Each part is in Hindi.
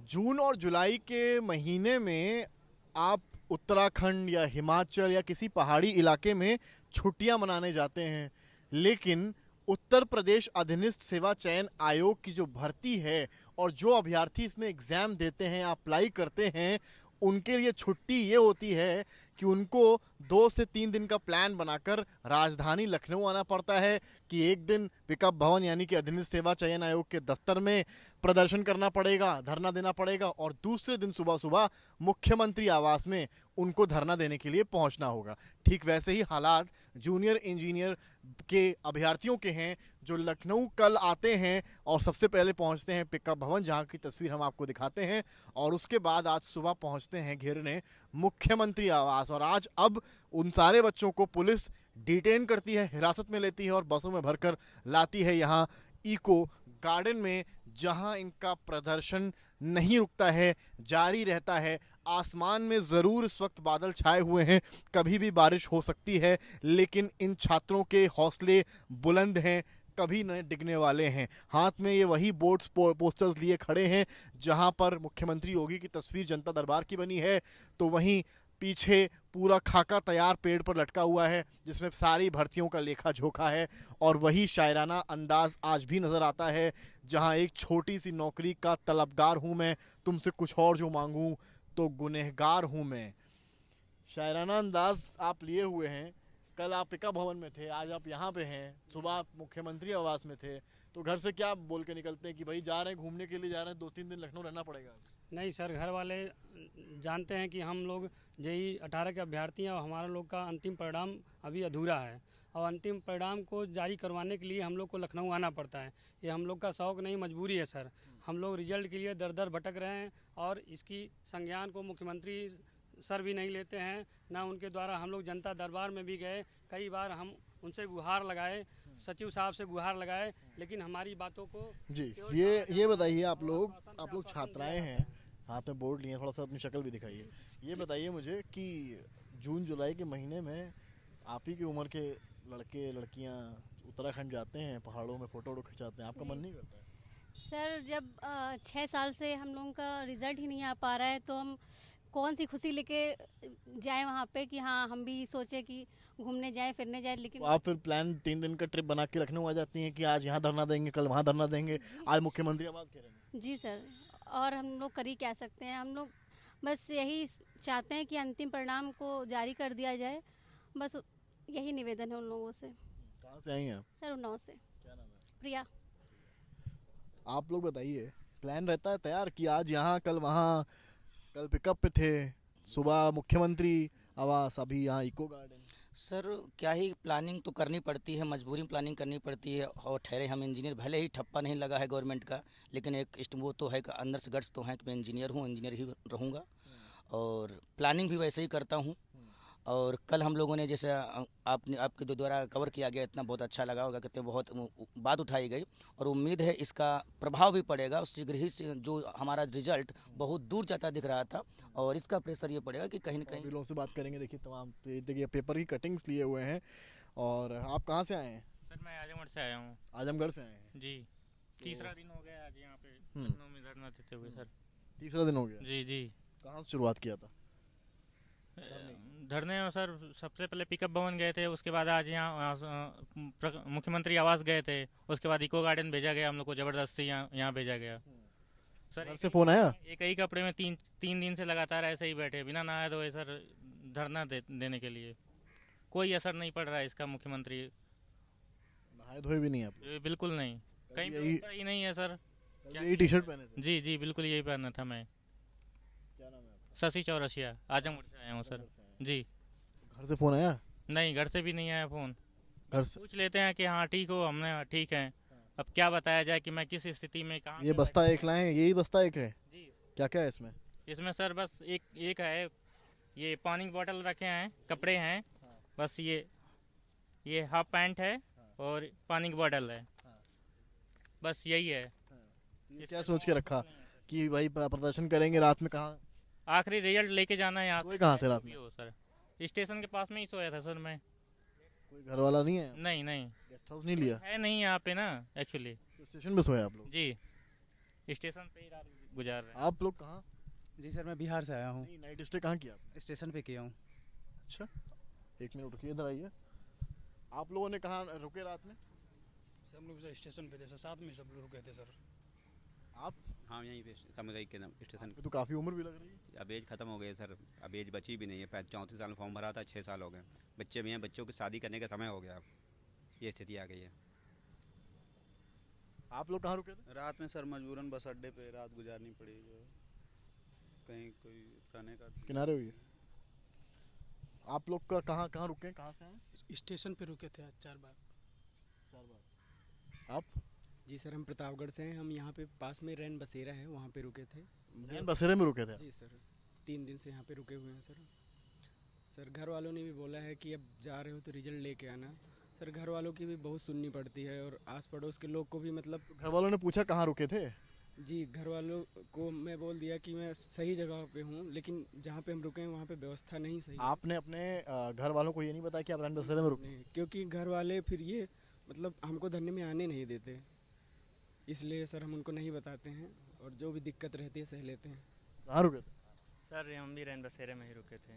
जून और जुलाई के महीने में आप उत्तराखंड या हिमाचल या किसी पहाड़ी इलाके में छुट्टियां मनाने जाते हैं, लेकिन उत्तर प्रदेश अधीनस्थ सेवा चयन आयोग की जो भर्ती है और जो अभ्यर्थी इसमें एग्ज़ाम देते हैं, अप्लाई करते हैं, उनके लिए छुट्टी ये होती है कि उनको 2 से 3 दिन का प्लान बनाकर राजधानी लखनऊ आना पड़ता है कि एक दिन पिकअप भवन यानी कि अधीनस्थ सेवा चयन आयोग के दफ्तर में प्रदर्शन करना पड़ेगा, धरना देना पड़ेगा, और दूसरे दिन सुबह सुबह मुख्यमंत्री आवास में उनको धरना देने के लिए पहुंचना होगा। ठीक वैसे ही हालात जूनियर इंजीनियर के अभ्यर्थियों के हैं जो लखनऊ कल आते हैं और सबसे पहले पहुंचते हैं पिकअप भवन, जहां की तस्वीर हम आपको दिखाते हैं, और उसके बाद आज सुबह पहुंचते हैं घेरने मुख्यमंत्री आवास। और आज अब उन सारे बच्चों को पुलिस डिटेन करती है, हिरासत में लेती है और बसों में भरकर लाती है यहाँ इको गार्डन में, जहां इनका प्रदर्शन नहीं रुकता है, जारी रहता है। आसमान में ज़रूर इस वक्त बादल छाए हुए हैं, कभी भी बारिश हो सकती है, लेकिन इन छात्रों के हौसले बुलंद हैं, कभी न डिगने वाले हैं। हाथ में ये वही बोर्ड्स पोस्टर्स लिए खड़े हैं जहां पर मुख्यमंत्री योगी की तस्वीर जनता दरबार की बनी है, तो वहीं पीछे पूरा खाका तैयार पेड़ पर लटका हुआ है जिसमें सारी भर्तियों का लेखा जोखा है। और वही शायराना अंदाज आज भी नज़र आता है, जहां एक छोटी सी नौकरी का तलबगार हूं मैं, तुमसे कुछ और जो मांगूं तो गुनहगार हूं मैं। शायराना अंदाज आप लिए हुए हैं। कल आप पिका भवन में थे, आज आप यहाँ पे हैं, सुबह आप मुख्यमंत्री आवास में थे, तो घर से क्या बोल के निकलते हैं कि भाई जा रहे हैं, घूमने के लिए जा रहे हैं, 2-3 दिन लखनऊ रहना पड़ेगा? नहीं सर, घर वाले जानते हैं कि हम लोग जेई 18 के अभ्यर्थी हैं और हमारा लोग का अंतिम परिणाम अभी अधूरा है, और अंतिम परिणाम को जारी करवाने के लिए हम लोग को लखनऊ आना पड़ता है। ये हम लोग का शौक़ नहीं, मजबूरी है सर। हम लोग रिजल्ट के लिए दर दर भटक रहे हैं और इसकी संज्ञान को मुख्यमंत्री सर भी नहीं लेते हैं, ना उनके द्वारा। हम लोग जनता दरबार में भी गए, कई बार हम उनसे गुहार लगाए, सचिव साहब से गुहार लगाए, लेकिन हमारी बातों को जी। ये बताइए, आप लोग छात्राएं हैं, हाथ में बोर्ड लिए, थोड़ा सा अपनी शक्ल भी दिखाइए। ये बताइए मुझे कि जून जुलाई के महीने में आप ही की उम्र के लड़के लड़कियां उत्तराखंड जाते हैं, पहाड़ों में फ़ोटो खिंचाते हैं, आपका मन नहीं करता है? सर, जब 6 साल से हम लोगों का रिजल्ट ही नहीं आ पा रहा है, तो हम कौन सी खुशी लेके जाएं वहाँ पे कि हाँ हम भी सोचे कि घूमने जाएं फिरने जाएं, लेकिन तो आप फिर प्लान 3 दिन का ट्रिप बना के लखनऊ आ जाती हैं कि आज यहाँ धरना देंगे, कल वहाँ धरना देंगे, आज मुख्यमंत्री आवास घेरेंगे? जी सर। और हम लोग कर ही क्या सकते हैं, हम लोग बस यही चाहते हैं कि अंतिम परिणाम को जारी कर दिया जाए, बस यही निवेदन है उन लोगों से। कहाँ से आई हैं आप? सर, उन्नाव से। क्या नाम है? प्रिया। आप लोग बताइए, प्लान रहता है तैयार कि आज यहाँ कल वहाँ, कल पिकअप पे थे, सुबह मुख्यमंत्री आवास, अभी यहाँ इको गार्डन? सर, क्या ही प्लानिंग तो करनी पड़ती है, मजबूरी में प्लानिंग करनी पड़ती है। और ठहरे हम इंजीनियर, भले ही ठप्पा नहीं लगा है गवर्नमेंट का, लेकिन एक वो तो है कि अंदर से गट्स तो है कि मैं इंजीनियर हूँ, इंजीनियर ही रहूँगा, और प्लानिंग भी वैसे ही करता हूँ। और कल हम लोगों ने, जैसे आपके द्वारा कवर किया गया, इतना बहुत अच्छा लगा होगा, कितने बहुत बात उठाई गई, और उम्मीद है इसका प्रभाव भी पड़ेगा। उस शीघ्र ही से जो हमारा रिजल्ट बहुत दूर जाता दिख रहा था, और इसका प्रेशर ये पड़ेगा कि कहीं न कहीं। लोगों से बात करेंगे। देखिए तमाम, देखिए पेपर की कटिंग्स लिए हुए हैं। और आप कहाँ से आए हैं? सर, मैं आजमगढ़ से आया हूँ। आजमगढ़ से आए हैं जी। तीसरा दिन हो गया आज यहाँ पे लखनऊ में धरना देते हुए सर। तीसरा दिन हो गया? जी जी। कहाँ से शुरुआत किया था धरने में सर? सबसे पहले पिकअप भवन गए थे, उसके बाद आज यहाँ मुख्यमंत्री आवास गए थे, उसके बाद इको गार्डन भेजा गया, हम लोग को ज़बरदस्ती यहाँ भेजा गया सर। घर से फ़ोन आया? एक ही कपड़े में तीन दिन से लगातार ऐसे ही बैठे, बिना नहाए धोए सर, धरना देने के लिए। कोई असर नहीं पड़ रहा है इसका। मुख्यमंत्री नहाए धोए भी नहीं आप? बिल्कुल नहीं, कहीं व्यवस्था ही नहीं है सर। यही टी शर्ट पहने थे? जी जी, बिल्कुल यही पहना था मैं। क्या नाम है आपका? शशि चौरसिया, आजमगढ़ से आया हूँ सर। जी। घर से फ़ोन आया? नहीं, घर से भी नहीं आया फ़ोन। घर से पूछ लेते हैं कि हाँ ठीक हो, हमने ठीक है, अब क्या बताया जाए कि मैं किस स्थिति में कहाँ। ये बस्ता एक लाए, यही बस्ता एक है? जी। क्या क्या है इसमें? इसमें सर बस एक है, ये पानी की बोतल रखे हैं, कपड़े हैं, बस ये हाफ पैंट है और पानी की बोतल है, बस यही है। ये क्या सोच के रखा कि भाई प्रदर्शन करेंगे रात में? कहाँ आखिरी रिजल्ट लेके जाना है यहाँ से। कहाँ थे रात में? सर, स्टेशन के पास में ही सोया था सर मैं। कोई घर वाला नहीं है? नहीं नहीं, गेस्ट हाउस नहीं लिया है नहीं यहाँ पे ना एक्चुअली। स्टेशन पे सोए आप लोग? जी, स्टेशन पे ही रात गुजार रहे हैं। आप लोग कहाँ? जी सर, मैं बिहार से आया हूँ। नहीं, नाइट स्टे कहाँ किया आपने? स्टेशन पे किया हूँ। अच्छा, एक मिनट रुकिए, इधर आइए। आप लोगों ने कहाँ रुके रात में? सब लोग स्टेशन पे थे सर, साथ में सब लोग रुके थे सर। आप? हाँ, यहीं पे सामुदायिक के नाम स्टेशन। तो काफ़ी उम्र भी लग रही है। अब एज खत्म हो गई सर, अब एज बची भी नहीं है। 34 साल में फॉर्म भरा था, 6 साल हो गए। बच्चे भी हैं, बच्चों की शादी करने का समय हो गया। अब ये स्थिति आ गई है। आप लोग कहाँ रुके थे? रात में सर मजबूरन बस अड्डे पे रात गुजारनी पड़ी, जो कहीं कोई रहने का। किनारे हुई। आप लोग का कहाँ कहाँ रुके, कहाँ से आए? स्टेशन पे रुके थे 4 बार। 4 बार। आप? जी सर, हम प्रतापगढ़ से हैं। हम यहाँ पे पास में रैन बसेरा है, वहाँ पे रुके थे। रैन बसेरे में रुके थे? जी सर, 3 दिन से यहाँ पे रुके हुए हैं सर। सर घर वालों ने भी बोला है कि अब जा रहे हो तो रिजल्ट लेके आना। सर घर वालों की भी बहुत सुननी पड़ती है और आस पड़ोस के लोग को भी, मतलब घर वालों ने पूछा कहाँ रुके थे? जी, घर वालों को मैं बोल दिया कि मैं सही जगह पे हूँ, लेकिन जहाँ पे हम रुके हैं वहाँ पे व्यवस्था नहीं सही है। आपने अपने घर वालों को ये नहीं बताया कि आप रैन बसेरे में रुके? नहीं, क्योंकि घर वाले फिर ये मतलब हमको धरने में आने नहीं देते, इसलिए सर हम उनको नहीं बताते हैं और जो भी दिक्कत रहती है सह लेते हैं। कहाँ रुके थे? सर हम भी रैन बसेरे में ही रुके थे।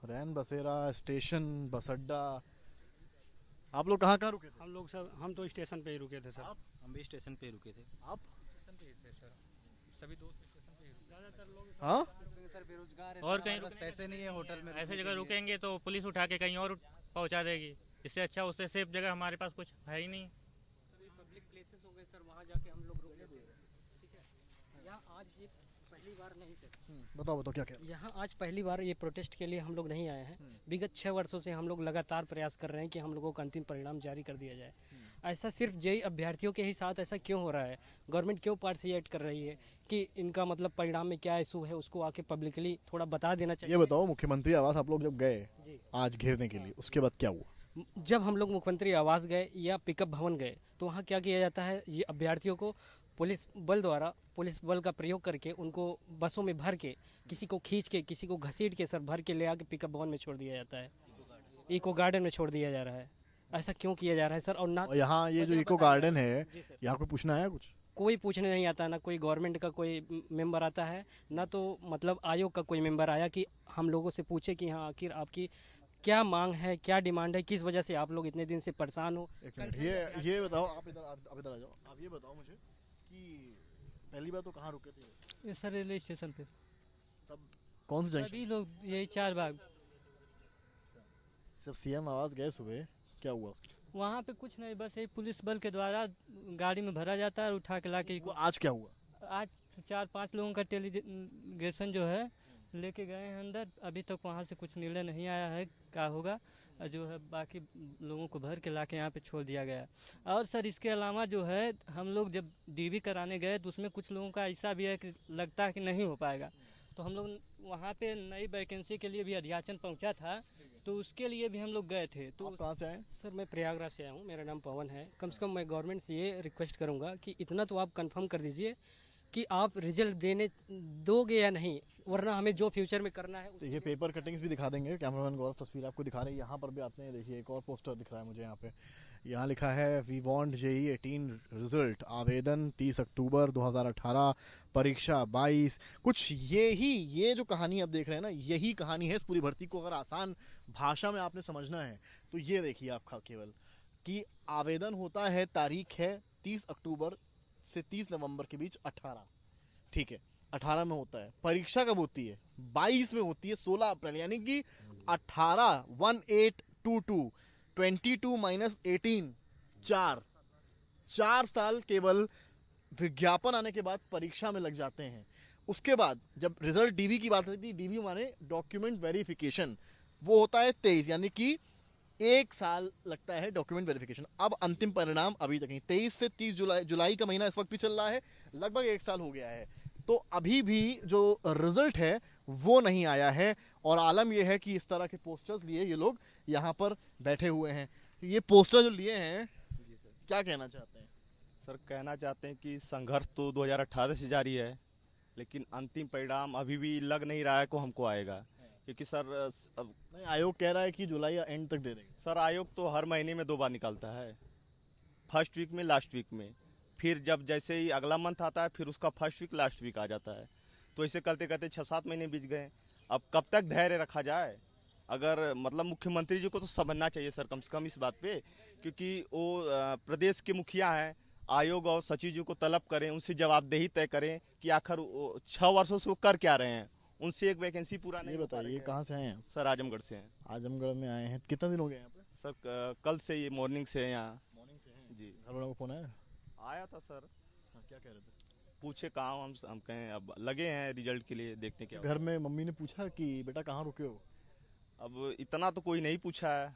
रैन बसेरा, स्टेशन, बस अड्डा। आप लोग कहाँ कहाँ रुके थे? हम तो स्टेशन पे ही रुके थे सर। हम भी स्टेशन पे रुके थे। आप? स्टेशन पे ही थे सर, सभी दोस्त स्टेशन पे ही रुके। ज़्यादातर लोग हाँ? सर बेरोजगार है और सर, कहीं हमारे पास पैसे नहीं है होटल में ऐसे जगह रुकेंगे तो पुलिस उठा के कहीं और पहुंचा देगी। इससे अच्छा, उससे सेफ जगह हमारे पास कुछ है ही नहीं। सभी पब्लिक प्लेसेस हो गए सर, वहाँ जाके हम लोग रुके थे। ठीक है, यहाँ आज ये पहली बार नहीं सर, बताओ बताओ क्या कह यहाँ आज पहली बार ये प्रोटेस्ट के लिए हम लोग नहीं आए हैं। विगत 6 वर्षों से हम लोग लगातार प्रयास कर रहे हैं कि हम लोगों को अंतिम परिणाम जारी कर दिया जाए। ऐसा सिर्फ जेई अभ्यर्थियों के ही साथ ऐसा क्यों हो रहा है? गवर्नमेंट क्यों पार्टिसिपेट कर रही है कि इनका मतलब परिणाम में क्या इशू है उसको आके पब्लिकली थोड़ा बता देना चाहिए। ये बताओ, मुख्यमंत्री आवास आप लोग जब गए जी, आज घेरने के लिए, उसके बाद क्या हुआ? जब हम लोग मुख्यमंत्री आवास गए या पिकअप भवन गए तो वहाँ क्या किया जाता है, ये अभ्यर्थियों को पुलिस बल का प्रयोग करके उनको बसों में भर के, किसी को खींच के, किसी को घसीट के सर भर के ले आके पिकअप भवन में छोड़ दिया जाता है, इको गार्डन में छोड़ दिया जा रहा है। ऐसा क्यों किया जा रहा है सर? और ना और यहाँ ये जो इको गार्डन है, यहाँ को पूछना आया कुछ? कोई पूछने नहीं आता, ना कोई गवर्नमेंट का कोई मेंबर आता है, ना तो मतलब आयोग का कोई मेंबर आया कि हम लोगों से पूछे कि हाँ आखिर आपकी क्या मांग है, क्या डिमांड है, किस वजह से आप लोग इतने दिन से परेशान हो। एक मिनट, ये बताओ, आप इधर आ जाओ। आप ये बताओ मुझे कि पहली बार तो कहाँ रुके थे? ये सर रेलवे स्टेशन पे। सब कौन सी जंक्शन? सभी लोग यही 4 बाग। जब सीएम आवास गए सुबह, क्या हुआ? वहाँ पे कुछ नहीं, बस यही पुलिस बल के द्वारा गाड़ी में भरा जाता है और उठा के लाके। आज क्या हुआ? आज 4-5 लोगों का डेलीगेशन जो है लेके गए हैं अंदर। अभी तक वहाँ से कुछ निर्णय नहीं आया है क्या होगा, जो है बाकी लोगों को भर के लाके यहाँ पे छोड़ दिया गया। और सर इसके अलावा जो है हम लोग जब डीवी कराने गए तो उसमें कुछ लोगों का ऐसा भी है कि लगता है कि नहीं हो पाएगा, तो हम लोग वहाँ पे नई वैकेंसी के लिए भी अध्याचन पहुँचा था, तो उसके लिए भी हम लोग गए थे। तो आप कहाँ से आए? सर मैं प्रयागराज से आया हूँ, मेरा नाम पवन है। कम से कम मैं गवर्नमेंट से ये रिक्वेस्ट करूँगा कि इतना तो आप कंफर्म कर दीजिए कि आप रिजल्ट देने दोगे या नहीं, वरना हमें जो फ्यूचर में करना है। तो ये पेपर कटिंग्स भी दिखा देंगे, कैमरामैन गौरव तस्वीर आपको दिखा रहे हैं। यहाँ पर भी आते हैं, देखिए एक और पोस्टर दिख रहा है मुझे यहाँ पे। यहाँ लिखा है वी वांट जेई 18 रिजल्ट, आवेदन 30 अक्टूबर 2018, परीक्षा 22। कुछ ये जो कहानी आप देख रहे हैं ना, यही कहानी है इस पूरी भर्ती को। अगर आसान भाषा में आपने समझना है तो ये देखिए आप केवल कि आवेदन होता है, तारीख है 30 अक्टूबर से 30 नवंबर के बीच 18, ठीक है, 18 में होता है। परीक्षा कब होती है? 22 में होती है, 16 अप्रैल, यानी कि 18 1822 22 माइनस 18 4 साल केवल विज्ञापन आने के बाद परीक्षा में लग जाते हैं। उसके बाद जब रिजल्ट डीवी की बात होती है, डीवी माने डॉक्यूमेंट वेरिफिकेशन, वो होता है 23, यानी कि 1 साल लगता है डॉक्यूमेंट वेरिफिकेशन। अब अंतिम परिणाम अभी तक नहीं, 23 से 30 जुलाई का महीना इस वक्त भी चल रहा है, लगभग 1 साल हो गया है, तो अभी भी जो रिजल्ट है वो नहीं आया है। और आलम यह है कि इस तरह के पोस्टर्स लिए ये लोग यहाँ पर बैठे हुए हैं। ये पोस्टर जो लिए हैं, क्या कहना चाहते हैं? सर कहना चाहते हैं कि संघर्ष तो 2018 से जारी है, लेकिन अंतिम परिणाम अभी भी लग नहीं रहा है को हमको आएगा, क्योंकि सर नहीं, आयोग कह रहा है कि जुलाई या एंड तक दे देंगे। सर आयोग तो हर महीने में 2 बार निकलता है, फर्स्ट वीक में, लास्ट वीक में। फिर जब जैसे ही अगला मंथ आता है फिर उसका फर्स्ट वीक लास्ट वीक आ जाता है। तो ऐसे करते करते 6-7 महीने बीत गए। अब कब तक धैर्य रखा जाए? अगर मतलब मुख्यमंत्री जी को तो समझना चाहिए सर कम से कम इस बात पे, क्योंकि वो प्रदेश के मुखिया हैं। आयोग और सचिव जी को तलब करें, उनसे जवाबदेही तय करें कि आखिर 6 वर्षों से वो कर क्या रहे हैं। उनसे एक वैकेंसी पूरा नहीं हो पा रही है। ये कहाँ से आए हैं? सर आजमगढ़ से हैं। आजमगढ़ में आए हैं, कितना दिन हो गए यहाँ पे? सर कल से ये मॉर्निंग से हैं यहाँ। मॉर्निंग से हैं जी। घर वालों का फोन आया? आया था सर। क्या कह रहे थे? पूछे कहाँ, हम कहें अब लगे हैं रिजल्ट के लिए, देखते क्या घर में मम्मी ने पूछा कि बेटा कहाँ रुके हो? अब इतना तो कोई नहीं पूछा है।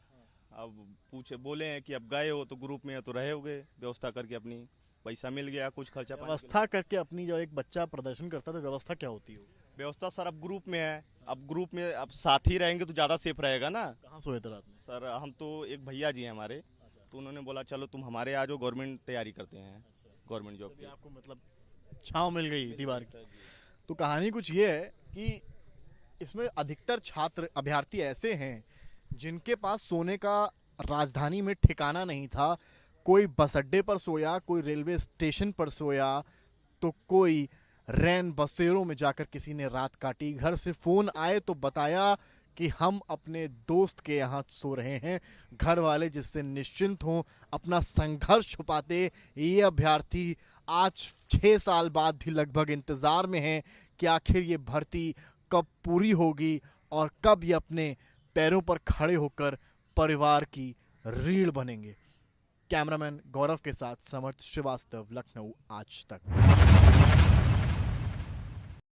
अब पूछे बोले हैं कि अब गए हो तो ग्रुप में तो रहे होगे, व्यवस्था करके अपनी पैसा मिल गया, कुछ खर्चा व्यवस्था करके अपनी जब एक बच्चा प्रदर्शन करता है तो व्यवस्था क्या होती है? व्यवस्था सर अब ग्रुप में है। अब ग्रुप में अब साथ ही रहेंगे तो ज़्यादा सेफ रहेगा ना। कहाँ सोए थे रात में? सर हम तो एक भैया जी हैं हमारे, तो उन्होंने बोला चलो तुम हमारे आ जाओ, गवर्नमेंट तैयारी करते हैं, गवर्नमेंट जॉब की। आपको मतलब छाँव मिल गई दीवार की। तो कहानी कुछ ये है कि इसमें अधिकतर छात्र अभ्यर्थी ऐसे हैं जिनके पास सोने का राजधानी में ठिकाना नहीं था। कोई बस अड्डे पर सोया, कोई रेलवे स्टेशन पर सोया, तो कोई रैन बसेरों में जाकर किसी ने रात काटी। घर से फ़ोन आए तो बताया कि हम अपने दोस्त के यहाँ सो रहे हैं। घर वाले जिससे निश्चिंत हों, अपना संघर्ष छुपाते ये अभ्यर्थी आज 6 साल बाद भी लगभग इंतज़ार में हैं कि आखिर ये भर्ती कब पूरी होगी और कब ये अपने पैरों पर खड़े होकर परिवार की रीढ़ बनेंगे। कैमरामैन गौरव के साथ समर्थ श्रीवास्तव, लखनऊ आज तक।